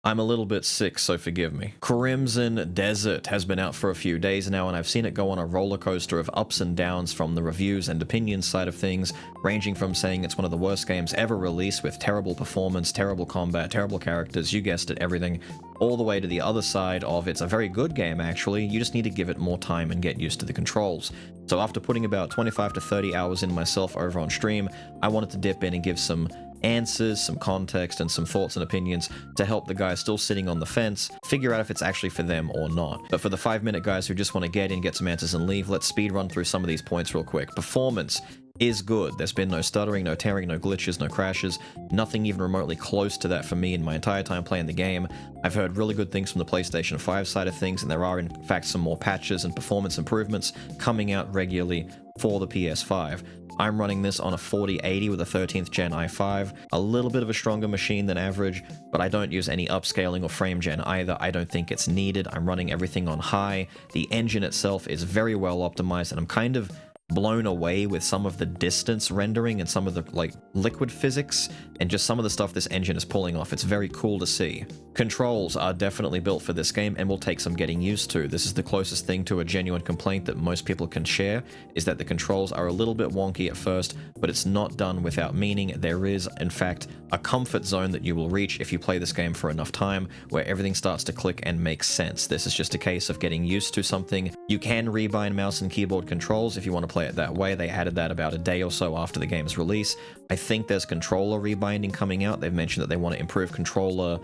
I'm a little bit sick, so forgive me. Crimson Desert has been out for a few days now, and I've seen it go on a roller coaster of ups and downs from the reviews and opinions side of things, ranging from saying it's one of the worst games ever released with terrible performance, terrible combat, terrible characters, you guessed it, everything, all the way to the other side of it's a very good game actually, you just need to give it more time and get used to the controls. So after putting about 25 to 30 hours in myself over on stream, I wanted to dip in and give some answers, some context, and some thoughts and opinions to help the guys still sitting on the fence figure out if it's actually for them or not. But for the 5-minute guys who just want to get in, get some answers, and leave, let's speed run through some of these points real quick. Performance is good. There's been no stuttering, no tearing, no glitches, no crashes, nothing even remotely close to that for me in my entire time playing the game. I've heard really good things from the PlayStation 5 side of things, and there are in fact some more patches and performance improvements coming out regularly for the PS5. I'm running this on a 4080 with a 13th gen i5, a little bit of a stronger machine than average, but I don't use any upscaling or frame gen either. I don't think it's needed. I'm running everything on high. The engine itself is very well optimized, and I'm kind of blown away with some of the distance rendering and some of the liquid physics and just some of the stuff this engine is pulling off. It's very cool to see. Controls are definitely built for this game and will take some getting used to. This is the closest thing to a genuine complaint that most people can share, is that the controls are a little bit wonky at first, but it's not done without meaning. There is, in fact, a comfort zone that you will reach if you play this game for enough time, where everything starts to click and make sense. This is just a case of getting used to something. You can rebind mouse and keyboard controls if you want to play it that way. They added that about a day or so after the game's release. I think there's controller rebinding coming out. They've mentioned that they want to improve controller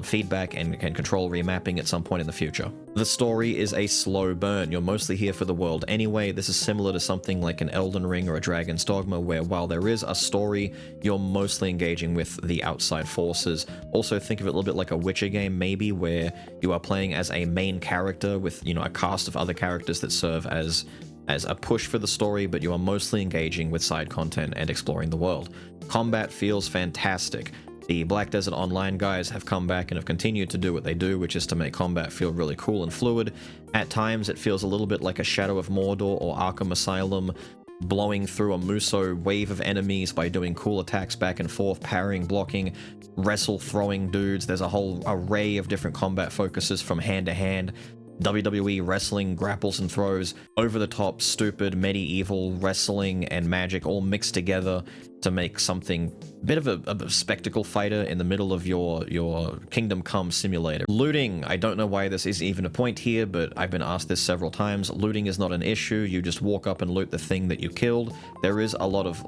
feedback and control remapping at some point in the future. The story is a slow burn. You're mostly here for the world anyway. This is similar to something like an Elden Ring or a Dragon's Dogma, where while there is a story, you're mostly engaging with the outside forces. Also think of it a little bit like a Witcher game maybe, where you are playing as a main character with, you know, a cast of other characters that serve as a push for the story, but you are mostly engaging with side content and exploring the world. Combat feels fantastic. The Black Desert Online guys have come back and have continued to do what they do, which is to make combat feel really cool and fluid. At times, it feels a little bit like a Shadow of Mordor or Arkham Asylum, blowing through a Muso wave of enemies by doing cool attacks back and forth, parrying, blocking, wrestle-throwing dudes. There's a whole array of different combat focuses from hand-to-hand, WWE wrestling, grapples and throws, over-the-top, stupid, medieval wrestling and magic all mixed together to make something bit of a spectacle fighter in the middle of your Kingdom Come simulator. Looting, I don't know why this is even a point here, but I've been asked this several times. Looting is not an issue. You just walk up and loot the thing that you killed. There is a lot of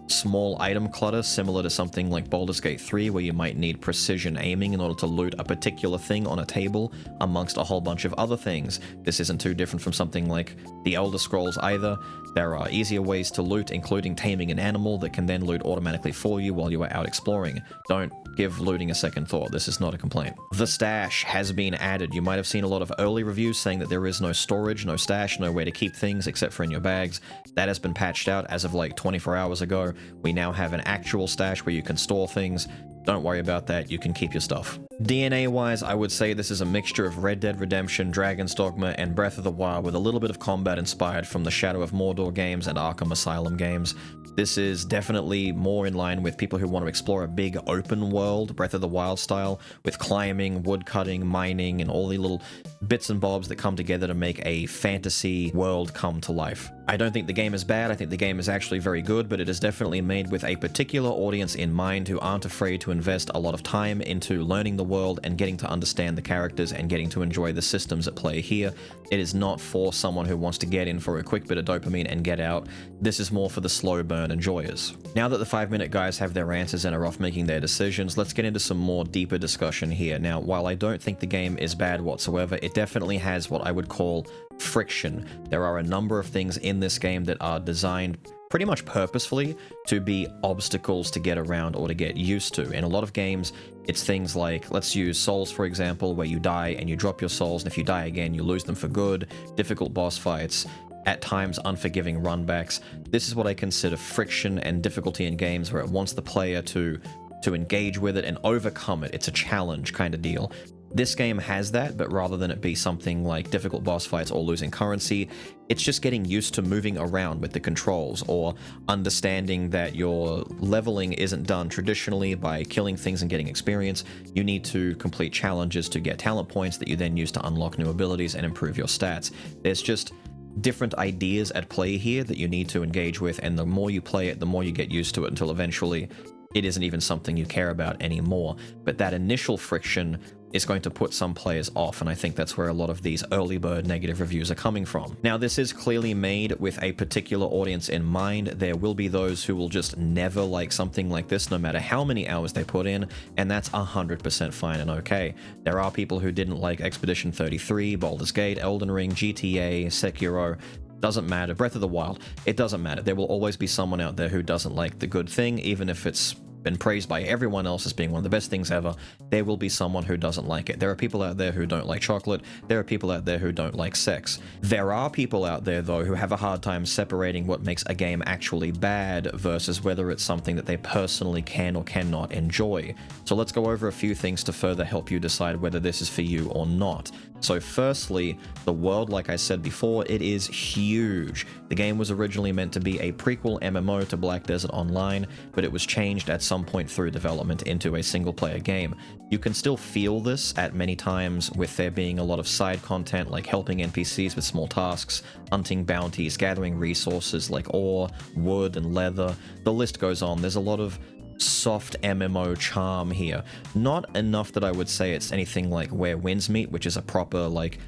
small item clutter, similar to something like Baldur's Gate 3, where you might need precision aiming in order to loot a particular thing on a table amongst a whole bunch of other things. This isn't too different from something like the Elder Scrolls either. There are easier ways to loot, including taming an animal that can then loot automatically for you while you are out exploring. Don't give looting a second thought. This is not a complaint. The stash has been added. You might have seen a lot of early reviews saying that there is no storage, no stash, no way to keep things except for in your bags. That has been patched out as of 24 hours ago. We now have an actual stash where you can store things. Don't worry about that, you can keep your stuff. DNA-wise, I would say this is a mixture of Red Dead Redemption, Dragon's Dogma, and Breath of the Wild with a little bit of combat inspired from the Shadow of Mordor games and Arkham Asylum games. This is definitely more in line with people who want to explore a big open world, Breath of the Wild style, with climbing, woodcutting, mining, and all the little bits and bobs that come together to make a fantasy world come to life. I don't think the game is bad. I think the game is actually very good, but it is definitely made with a particular audience in mind who aren't afraid to invest a lot of time into learning the world and getting to understand the characters and getting to enjoy the systems at play here. It is not for someone who wants to get in for a quick bit of dopamine and get out. This is more for the slow burn enjoyers. Now that the 5-minute guys have their answers and are off making their decisions, let's get into some more deeper discussion here. Now, while I don't think the game is bad whatsoever, it definitely has what I would call friction. There are a number of things in this game that are designed pretty much purposefully to be obstacles to get around or to get used to. In a lot of games, it's things like, let's use Souls for example, where you die and you drop your souls, and if you die again, you lose them for good, difficult boss fights, at times unforgiving runbacks. This is what I consider friction and difficulty in games, where it wants the player to engage with it and overcome it. It's a challenge kind of deal. This game has that, but rather than it be something like difficult boss fights or losing currency, it's just getting used to moving around with the controls, or understanding that your leveling isn't done traditionally by killing things and getting experience. You need to complete challenges to get talent points that you then use to unlock new abilities and improve your stats. There's just different ideas at play here that you need to engage with, and the more you play it, the more you get used to it, until eventually it isn't even something you care about anymore. But that initial friction is going to put some players off, and I think that's where a lot of these early bird negative reviews are coming from. Now, this is clearly made with a particular audience in mind. There will be those who will just never like something like this, no matter how many hours they put in, and that's 100% fine and okay. There are people who didn't like Expedition 33, Baldur's Gate, Elden Ring, GTA, Sekiro. Doesn't matter. Breath of the Wild, it doesn't matter. There will always be someone out there who doesn't like the good thing, even if it's been praised by everyone else as being one of the best things ever. There will be someone who doesn't like it. There are people out there who don't like chocolate. There are people out there who don't like sex. There are people out there, though, who have a hard time separating what makes a game actually bad versus whether it's something that they personally can or cannot enjoy. So let's go over a few things to further help you decide whether this is for you or not. So firstly, the world, like I said before, it is huge. The game was originally meant to be a prequel MMO to Black Desert Online, but it was changed at some point through development into a single-player game. You can still feel this at many times, with there being a lot of side content like helping NPCs with small tasks, hunting bounties, gathering resources like ore, wood, and leather. The list goes on. There's a lot of soft MMO charm here. Not enough that I would say it's anything like Where Winds Meet, which is a proper, like,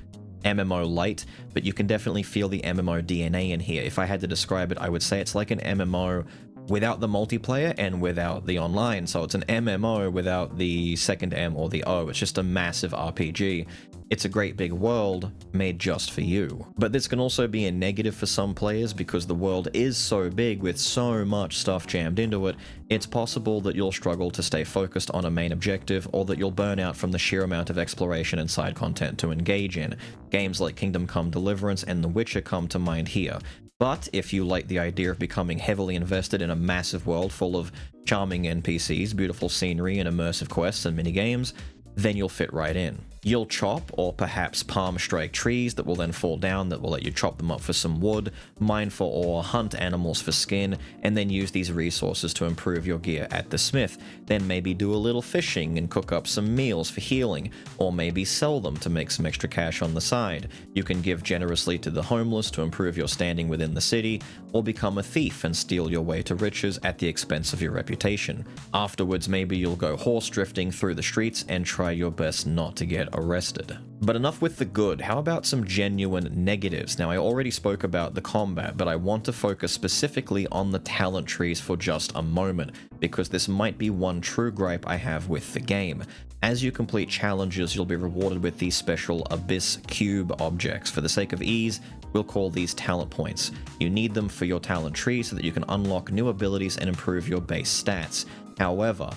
MMO light, but you can definitely feel the MMO DNA in here. If I had to describe it, I would say it's like an MMO without the multiplayer and without the online. So it's an MMO without the second M or the O. It's just a massive RPG. It's a great big world made just for you. But this can also be a negative for some players because the world is so big with so much stuff jammed into it. It's possible that you'll struggle to stay focused on a main objective, or that you'll burn out from the sheer amount of exploration and side content to engage in. Games like Kingdom Come Deliverance and The Witcher come to mind here. But if you like the idea of becoming heavily invested in a massive world full of charming NPCs, beautiful scenery, and immersive quests and minigames, then you'll fit right in. You'll chop or perhaps palm strike trees that will then fall down, that will let you chop them up for some wood, mine for ore, hunt animals for skin, and then use these resources to improve your gear at the smith. Then maybe do a little fishing and cook up some meals for healing, or maybe sell them to make some extra cash on the side. You can give generously to the homeless to improve your standing within the city, or become a thief and steal your way to riches at the expense of your reputation. Afterwards, maybe you'll go horse drifting through the streets and try your best not to get arrested. But enough with the good. How about some genuine negatives? Now, I already spoke about the combat, but I want to focus specifically on the talent trees for just a moment, because this might be one true gripe I have with the game. As you complete challenges, you'll be rewarded with these special Abyss Cube objects. For the sake of ease, we'll call these talent points. You need them for your talent tree so that you can unlock new abilities and improve your base stats. However,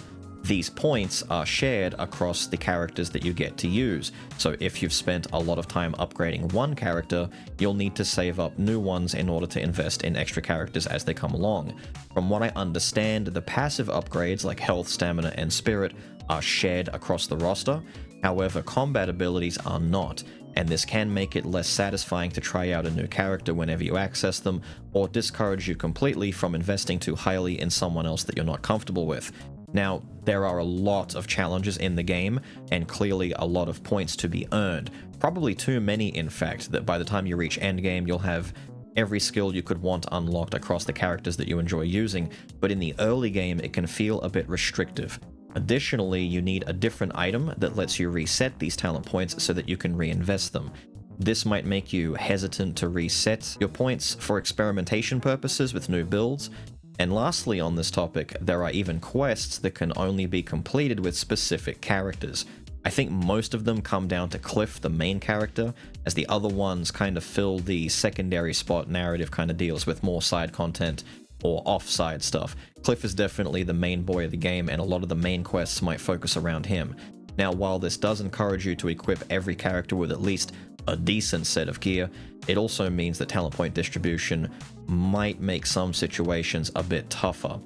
these points are shared across the characters that you get to use, so if you've spent a lot of time upgrading one character, you'll need to save up new ones in order to invest in extra characters as they come along. From what I understand, the passive upgrades like health, stamina, and spirit are shared across the roster. However, combat abilities are not, and this can make it less satisfying to try out a new character whenever you access them, or discourage you completely from investing too highly in someone else that you're not comfortable with. Now, there are a lot of challenges in the game, and clearly a lot of points to be earned. Probably too many, in fact, that by the time you reach endgame, you'll have every skill you could want unlocked across the characters that you enjoy using, but in the early game, it can feel a bit restrictive. Additionally, you need a different item that lets you reset these talent points so that you can reinvest them. This might make you hesitant to reset your points for experimentation purposes with new builds. And lastly on this topic, there are even quests that can only be completed with specific characters. I think most of them come down to Cliff, the main character, as the other ones kind of fill the secondary spot narrative kind of deals with more side content or off-side stuff. Cliff is definitely the main boy of the game, and a lot of the main quests might focus around him. Now, while this does encourage you to equip every character with at least a decent set of gear, it also means that talent point distribution might make some situations a bit tougher.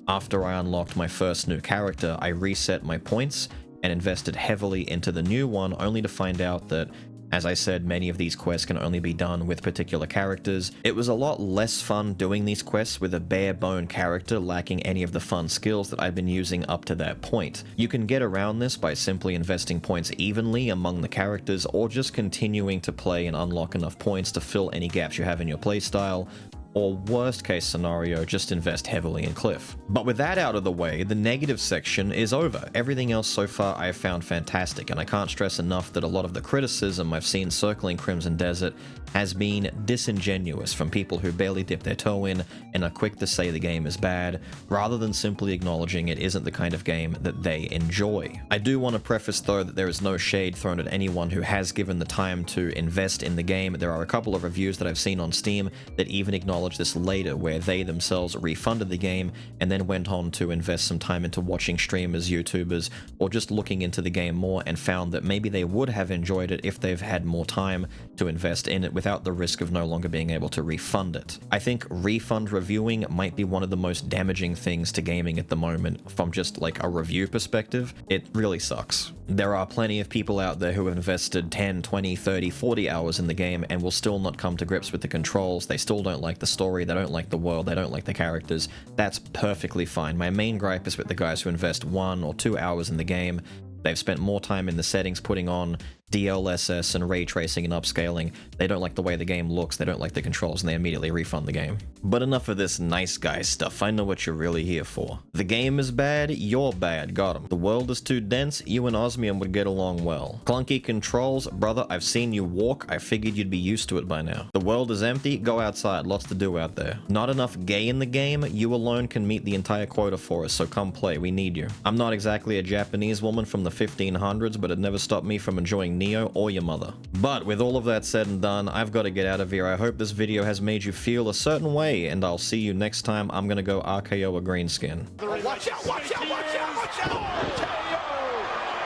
After I unlocked my first new character, I reset my points, and invested heavily into the new one, only to find out that, as I said, many of these quests can only be done with particular characters. It was a lot less fun doing these quests with a bare-bone character lacking any of the fun skills that I've been using up to that point. You can get around this by simply investing points evenly among the characters, or just continuing to play and unlock enough points to fill any gaps you have in your playstyle, or worst case scenario, just invest heavily in Cliff. But with that out of the way, the negative section is over. Everything else so far I have found fantastic, and I can't stress enough that a lot of the criticism I've seen circling Crimson Desert has been disingenuous from people who barely dip their toe in and are quick to say the game is bad, rather than simply acknowledging it isn't the kind of game that they enjoy. I do want to preface though that there is no shade thrown at anyone who has given the time to invest in the game. There are a couple of reviews that I've seen on Steam that even acknowledge this later, where they themselves refunded the game and then went on to invest some time into watching streamers, YouTubers, or just looking into the game more, and found that maybe they would have enjoyed it if they've had more time to invest in it without the risk of no longer being able to refund it. I think refund reviewing might be one of the most damaging things to gaming at the moment from just like a review perspective. It really sucks. There are plenty of people out there who have invested 10, 20, 30, 40 hours in the game and will still not come to grips with the controls. They still don't like the story, they don't like the world, they don't like the characters. That's perfectly fine. My main gripe is with the guys who invest 1 or 2 hours in the game. They've spent more time in the settings putting on DLSS and ray tracing and upscaling. They don't like the way the game looks, they don't like the controls, and they immediately refund the game. But enough of this nice guy stuff, I know what you're really here for. The game is bad, you're bad, got him. The world is too dense, you and Osmium would get along well. Clunky controls, brother, I've seen you walk, I figured you'd be used to it by now. The world is empty, go outside, lots to do out there. Not enough gay in the game, you alone can meet the entire quota for us, so come play, we need you. I'm not exactly a Japanese woman from the 1500s, but it never stopped me from enjoying Neo or your mother. But with all of that said and done, I've got to get out of here. I hope this video has made you feel a certain way, and I'll see you next time. I'm gonna go RKO a green skin. Watch out, watch out, watch out, watch out!